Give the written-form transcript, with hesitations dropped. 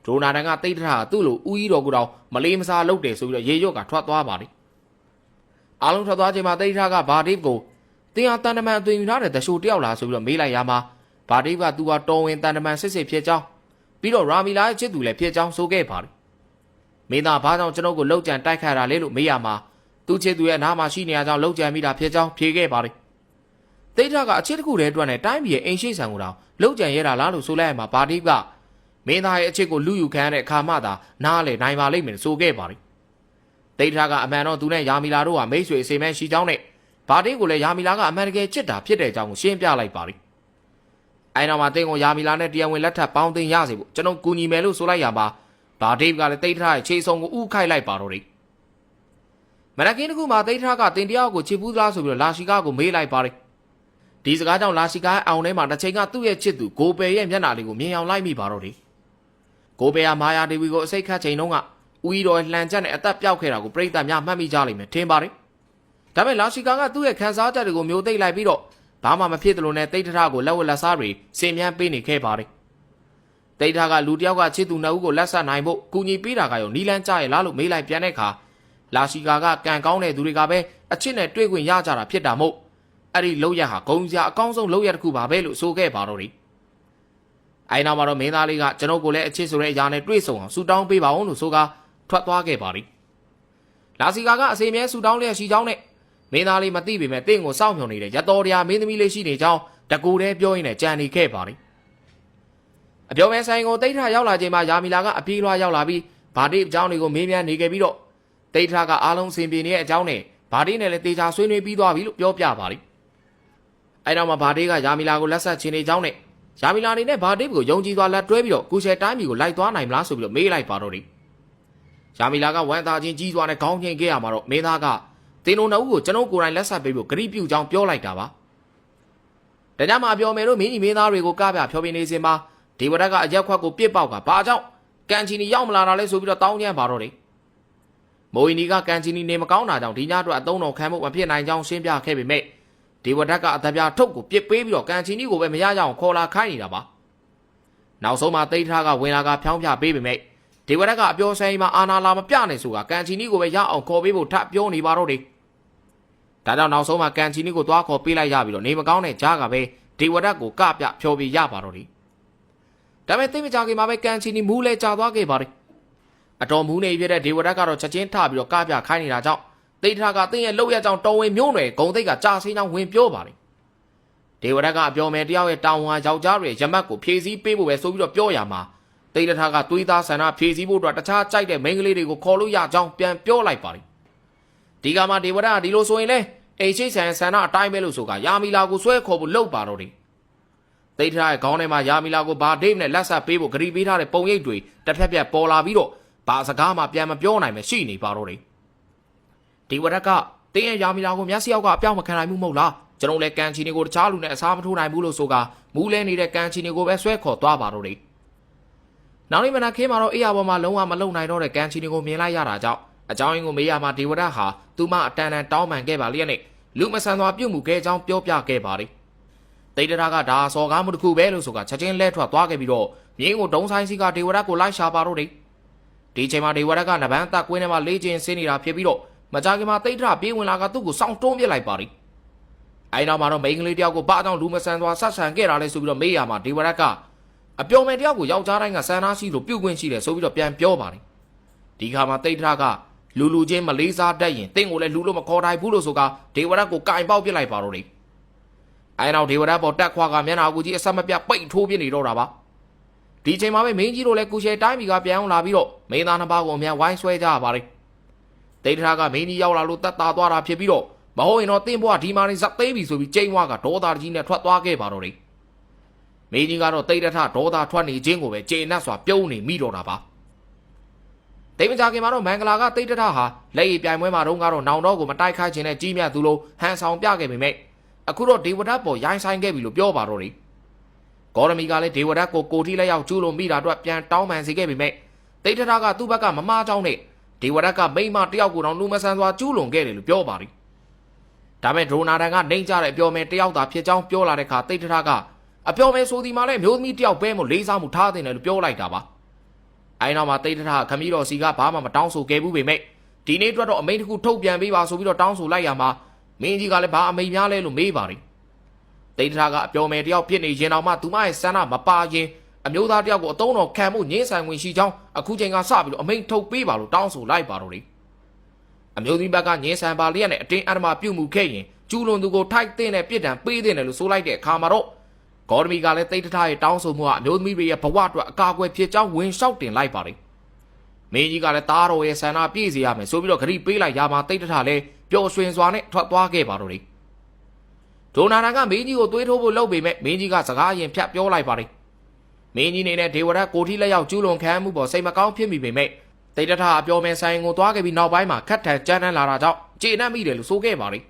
ဒရိုနာတန်ကတိတ်ထတာသူ့လိုဦးကြီးတော်ကတော့မလေးမစားလုပ်တယ်ဆိုပြီးတော့ရေရွတ်ကထွက်သွားပါလေအားလုံးထွက်သွားချိန်မှာတိတ်ထကဘာဒိဗ်ကိုတင်အားတန်တမန်အသွင်ယူထားတဲ့တရှိုတယောက်လားဆိုပြီးတော့မေးလိုက်ရမှာဘာဒိဗ်ကသူကတော်ဝင်တန်တမန်စစ်စစ်ဖြစ်ကြောင်းပြီးတော့ရာမီလာရဲ့ချစ်သူလည်းဖြစ်ကြောင်းဆိုခဲ့ပါလေမင်းသားဘာကြောင့်ကျွန်တော်ကိုလောက်ကြံတိုက်ခတ်တာလဲလို့မေးရမှာသူ့ချစ်သူရဲ့အနားမှာရှိနေရကြောင်းလောက်ကြံမိတာဖြစ်ကြောင်းဖြေခဲ့ပါလေတိတ်ထကအချစ်တစ်ခုတည်းအတွက်နဲ့တိုင်းပြည်ရဲ့အိမ်ရှိဆန်ကိုတောင်လောက်ကြံရတာလားလို့ဆိုလိုက်ရမှာဘာဒိဗ်ကမင်းသားရဲ့အချစ်ကိုလူယူခံရတဲ့အခါမှသာနားလေနိုင်ပါလိမ့်မယ်ဆိုခဲ့ပါလေတိတ်ထကအမှန်တော့သူနဲ့ယာမီလာတို့ကမိတ်ဆွေအစိမ်းမဲရှိကြောင်းနဲ့ဘာဒိဗ်ကိုလည်းယာမီလာကအမှန်တကယ်ချစ်တာဖြစ်တဲ့အကြောင်းကိုရှင်းပြလိုက်ပါလေအဲနောက်မှာတင်းကိုယာမီလာနဲ့တရားဝင်လက်ထပ်ပေါင်းတင်ရစေဖို့ကျွန်တော်ကူညီမယ်လို့ဆိုလိုက်ရပါဘာဒိဗ်ကလည်းတိတ်ထရဲ့ခြေစုံကိုဥခိုက်လိုက်ပါတော့တယ်မနက်ကင်းတစ်ခုမှာတိတ်ထကတင်တယောက်ကိုချစ်ဘူးသလားဆိုပြီးတော့လာရှိကားကိုမေးလိုက်ပါလေဒီစကားကြောင့်လာရှိကားအောင်ထဲမှာတစ်ချိန်ကသူ့ရဲ့ချစ်သူကိုပယ်ရဲ့မျက်နှာလေးကိုမြင်အောင်လိုက်မိပါတော့တယ်ကိုပယ်ကမာယာဒေဝီကိုအစိတ်ခတ်ချိန်တုန်းကဦးရီတော်လှန်ချက်နဲ့အသက်ပြောက်ခဲ့တာကိုပြိတ္တများမှတ်မိကြလိမ့်မယ်ထင်ပါတယ်ဒါပေမဲ့လာရှိကာကသူ့ရဲ့ခန်းစားချက်တွေကိုမျိုးသိမ့်လိုက်ပြီးတော့ဘာမှမဖြစ်သလိုနဲ့တိတ်ထထကိုလက်ဝက်လက်စားတွေစင်မြန်းပေးနေခဲ့ပါတယ်တိတ်ထကလူတယောက်ကချစ်သူနှစ်ဦးကိုလက်ဆက်နိုင်ဖို့ကူညီပေးတာကရောနီလန်းကြရဲ့လားလို့မေးလိုက်ပြန်တဲ့အခါလာရှိကာကကံကောင်းတဲ့သူတွေကပဲအချစ်နဲ့တွေ့ခွင့်ရကြတာဖြစ်တာမို့အဲ့ဒီလောက်ရဟာဂုံစရာအကောင်းဆုံးလောက်ရတစ်ခုပါပဲလို့ဆိုခဲ့ပါတော့တယ်အဲနောက်မှာတော့မင်းသားလေးကကျွန်တော်ကိုလည်းအချစ်ဆိုတဲ့အရာနဲ့တွေ့ဆုံအောင်ဆူတောင်းပေးပါအောင်လို့ဆိုကထွက်သွားခဲ့ပါလိလာစီကာကအစီအမြဲဆူတောင်းလျက်ရှိကြောင်းနဲ့မင်းသားလေးမသိပေမဲ့တင့်ကိုစောင့်မျှော်နေတဲ့ရတော်တရားမင်းသမီးလေးရှိနေကြောင်းတကူတည်းပြောရင်းနဲ့ကြံနေခဲ့ပါလိအပြောမဲဆိုင်ကိုတိတ်ထရောက်လာချိန်မှာယာမီလာကအပြေးလွှားရောက်လာပြီးဘာဒိအကြောင်းတွေကိုမေးမြန်းနေခဲ့ပြီးတော့တိတ်ထကအားလုံးစင်ပြေနေတဲ့အကြောင်းနဲ့ဘာဒိနဲ့လည်းတေချာဆွေးနွေးပြီးသွားပြီလို့ပြောပြပါလိအဲနောက်မှာဘာဒိကယာမီလာကိုလက်ဆက်ချင်နေကြောင်းနဲ့ယာမီလာနေနဲ့ဘာဒိကိုယုံကြည်စွာလက်တွဲပြီးတော့ကူရှယ်တိုင်းပြည်ကိုလိုက်သွားနိုင်မလားဆိုပြီးတော့မေးလိုက်ပါတော့တယ်ယာမီလာကဝမ်းသာချင်းကြီးစွာနဲ့ခေါင်းငိမ့်ခဲ့ရမှာတော့မင်းသားကတင်းတို့နှစ်ဦးကိုကျွန်တော်ကိုယ်တိုင်လက်ဆက်ပေးဖို့ဂရိပြုကြောင်းပြောလိုက်တာပါဒါကြောင့်မှပြောမယ်လို့မင်းကြီးမင်းသားတွေကိုကပြဖြောပြနေစဉ်မှာဒီဝရကအရက်ခွက်ကိုပြစ်ပေါက်ကဘာကြောင့်ကန်ချီနီရောက်မလာတာလဲဆိုပြီးတော့တောင်းကျမ်းပါတော့တယ်မိုးအီနီကကန်ချီနီနေမကောင်းတာကြောင့်ဒီညအတွက်အသုံးတော်ခံဖို့မဖြစ်နိုင်ကြောင်းရှင်းပြခဲ့ပေမဲ့ဒီဝရကအတပြားထုတ်ကိုပြစ်ပေးပြီးတော့ကန်ချီနီကိုပဲမရကြအောင်ခေါ်လာခိုင်းနေတာပါနောက်ဆုံးမှာတိတ်ထကဝင်လာကဖြောင်းပြပေးပေမဲ့ဒီဝရကအပြောဆိုင်မှာအာနာလာမပြနိုင်ဆိုကကန်ချီနီကိုပဲရအောင်ခေါ်ပေးဖို့ထပ်ပြောနေပါတော့တယ်ဒါကြောင့်နောက်ဆုံးမှာကန်ချီနီကိုသွားခေါ်ပေးလိုက်ရပြီးတော့နေမကောင်းတဲ့ကြားကပဲဒီဝရကိုကပြဖြောပြရပါတော့တယ်ဒါပေမဲ့သိမကြခင်မှာပဲကန်ချီနီမူးလဲကြာသွားခဲ့ပါတယ်အတော်မူးနေပြတဲ့ဒီဝရကတော့ချက်ချင်းထပြီးတော့ကပြခိုင်းနေတာကြောင့်တိတ်ထကတင်းရဲ့လောက်ရကြောင်တော်ဝင်မျိုးနွယ်ဂုံသိက်ကကြာဆင်းကြောင်ဝင်ပြောပါတယ်ဒီဝရကအပြောမယ်တယောက်ရဲ့တောင်ဝါယောက်ျားတွေရမတ်ကိုဖြည့်ဆည်းပေးဖို့ပဲဆိုပြီးတော့ပြောရမှာတိတ်ထကသွေးသားဆန္ဒဖြည့်ဆည်းဖို့အတွက်တခြားကြိုက်တဲ့မိန်းကလေးတွေကိုခေါ်လို့ရကြောင်းပြန်ပြောလိုက်ပါတယ်ဒီကမှဒီဝရကဒီလိုဆိုရင်လေအိမ်ရှိဆန်ဆန္ဒအတိုင်းပဲလို့ဆိုကယာမီလာကိုဆွဲခေါ်ဖို့လုပ်ပါတော့တယ်တိတ်ထရဲ့ခေါင်းထဲမှာယာမီလာကိုဘာဒိတ်နဲ့လက်ဆက်ပေးဖို့ဂရီပေးထားတဲ့ပုံရိပ်တွေတစ်ဖက်ဖက်ပေါ်လာပြီးတော့ဘာစကားမှပြန်မပြောနိုင်မရှိနေပါတော့တယ်ဒီဝရကတင်းရဲ့ယာမီလာကိုမျက်စိယောက်ကအပြောင်းမခံနိုင်မှုမဟုတ်လားကျွန်တော်လည်းကန်ချီနီကိုတခြားလူနဲ့အစားမထိုးနိုင်ဘူးလို့ဆိုကမူးလဲနေတဲ့ကန်ချီနီကိုပဲဆွဲခေါ်သွားပါတော့တယ်နောက်နေ့မနက်ခင်းမှာတော့အေးရပေါ်မှာလုံးဝမလုံနိုင်တော့တဲ့ကန်ချီနီကိုမြင်လိုက်ရတာကြောင့်အကြောင်းရင်းကိုမေးရမှာဒီဝရဟာသူမအတန်တန်တောင်းပန်ခဲ့ပါလျက်နဲ့လူမဆန်စွာပြုတ်မှုခဲ့ကြောင်းပြောပြခဲ့ပါတယ်တိတ်တရာကဒါစော်ကားမှုတစ်ခုပဲလို့ဆိုကချက်ချင်းလဲထွက်သွားခဲ့ပြီးတော့မြင်းကိုဒုံဆိုင်စီကဒေဝရကိုလိုက်ရှာပါတော့တယ်ဒီချိန်မှာဒေဝရကနဗန်းတက်ကွင်းထဲမှာလေးကျင်ဆင်းနေတာဖြစ်ပြီးတော့မကြခင်မှာတိတ်ထပြေးဝင်လာကသူ့ကိုစောင့်တွန်းပြစ်လိုက်ပါတယ်အဲနောက်မှာတော့မိန်းကလေးတယောက်ကိုဘာကြောင့်လူမဆန်စွာဆက်ဆံခဲ့တာလဲဆိုပြီးတော့မေးရမှာဒေဝရကအပျော်မယ်တယောက်ကိုယောက်ျားတိုင်းကဆန္ဒရှိလို့ပြုတ်ခွင့်ရှိတယ်ဆိုပြီးတော့ပြန်ပြောပါတယ်ဒီခါမှာတိတ်ထကလူချင်းမလေးစားတတ်ရင်တင့်ကိုလည်းလူလို့မခေါ်တိုင်းဘူးလို့ဆိုကဒေဝရကိုကင်ပေါက်ပြစ်လိုက်ပါတော့တယ်အဲနောက်ဒေဝရပေါ်တက်ခွာကမျက်နှာကိုကြီးအဆက်မပြတ်ပိတ်ထိုးပြနေတော့တာပါဒီချိန်မှာပဲမင်းကြီးတို့လည်းကူရှယ်တိုင်းပြည်ကပြန်အောင်လာပြီးတော့မင်းသားနှစ်ပါးကိုအမြန်ဝိုင်းဆွဲကြရပါတယ်တိတ်ထကမင်းကြီးရောက်လာလို့တက်တာသွားတာဖြစ်ပြီးတော့မဟုတ်ရင်တော့တင်းဘွားဒီမာနေဇက်သေးပြီဆိုပြီးကျိန်းဝါကဒေါသကြီးနဲ့ထွက်သွားခဲ့ပါတော့တယ်မင်းကြီးကတော့တိတ်ထဒေါသထွက်နေခြင်းကိုပဲကျေနပ်စွာပြုံးနေမိတော့တာပါတိတ်မကြခင်မှာတော့မင်္ဂလာကတိတ်ထဟာလက်ရည်ပြိုင်ပွဲမှာတော့ကတော့နောင်တော့ကိုမတိုက်ခိုက်ခြင်းနဲ့ကြီးမြတ်သူလိုဟန်ဆောင်ပြခဲ့ပေမဲ့အခုတော့ဒေဝဒတ်ပေါ်ရိုင်းဆိုင်ခဲ့ပြီလို့ပြောပါတော့တယ်ဂေါရမီကလည်းဒေဝဒတ်ကိုကိုတီလက်ရောက်ကျူးလွန်မိတာအတွက်ပြန်တောင်းပန်စေခဲ့ပေမဲ့တိတ်ထကသူ့ဘက်ကမမားကြောင်းနဲ့ဒေဝဒတ်ကမိမတယောက်ကိုတော့လူမဆန်စွာကျူးလွန်ခဲ့တယ်လို့ပြောပါတယ်ဒါပေမဲ့ဒရိုနာတန်ကနှိမ့်ကြတဲ့အပျော်မယ်တယောက်သာဖြစ်ကြောင်းပြောလာတဲ့အခါတိတ်ထကအပျော်မယ်ဆိုဒီမှာလည်းမျိုးသမီးတယောက်ပဲမို့လေးစားမှုထားတဲ့တယ်လို့ပြောလိုက်တာပါ အိုင်နောက်မှာတိတ်ထထခမီးတော်စီကဘာမှမတောင်းဆိုခဲ့ဘူးပေမဲ့ဒီနေ့အတွက်တော့အမိန့်တစ်ခုထုတ်ပြန်ပေးပါဆိုပြီးတော့တောင်းဆိုလိုက်ရမှာမင်းကြီးကလည်းဘာအမိန့်များလဲလို့မေးပါတယ်တိတ်ထထကအပြောမယ်တယောက်ဖြစ်နေရင်တော့မှသူမရဲ့ဆန္ဒမပါရင်အမျိုးသားတယောက်ကိုအတုံးတော်ခံမှုငင်းဆိုင်ဝင်ရှိကြောင်းအခုချိန်ကစပြီးတော့အမိန့်ထုတ်ပေးပါလို့တောင်းဆိုလိုက်ပါတော့တယ်အမျိုးသမီးဘက်ကငင်းဆိုင်ပါလျက်နဲ့အတင်းအဓမ္မပြုတ်မှုခဲ့ရင်ကျူးလွန်သူကိုထိုက်တဲ့နဲ့ပြစ်ဒဏ်ပေးတဲ့နဲ့လို့ဆိုလိုက်တဲ့အခါမှာတော့ဂေါ်ဒမီကလည်းတိတ်ထထရဲ့တောင်းဆိုမှုကအမျိုးသမီးတွေရဲ့ဘဝအတွက်အကာအကွယ်ဖြစ်ကြောင်းဝင်လျှောက်တင်လိုက်ပါတယ်မင်းကြီးကလည်းတားတော်ရဲ့ဆန္ဒပြည့်စေရမယ်ဆိုပြီးတော့ဂရိပေးလိုက်ရမှာတိတ်ထထလည်းပျော်ရွှင်စွာနဲ့ထွက်သွားခဲ့ပါတော့တယ်ဒိုနာရန်ကမင်းကြီးကိုသွေးထိုးဖို့လုပ်ပေမဲ့မင်းကြီးကစကားရင်ဖြတ်ပြောလိုက်ပါတယ်မင်းကြီးနေနဲ့ဒေဝရတ်ကိုထီလက်ရောက်ကျူးလွန်ခံမှုပေါ်စိတ်မကောင်းဖြစ်မိပေမဲ့တိတ်ထထအပြောမယ်ဆိုင်ကိုသွားခဲ့ပြီးနောက်ပိုင်းမှာခတ်ထန်ကြမ်းတမ်းလာတာကြောင့်ကျေနပ်မိတယ်လို့ဆိုခဲ့ပါတယ်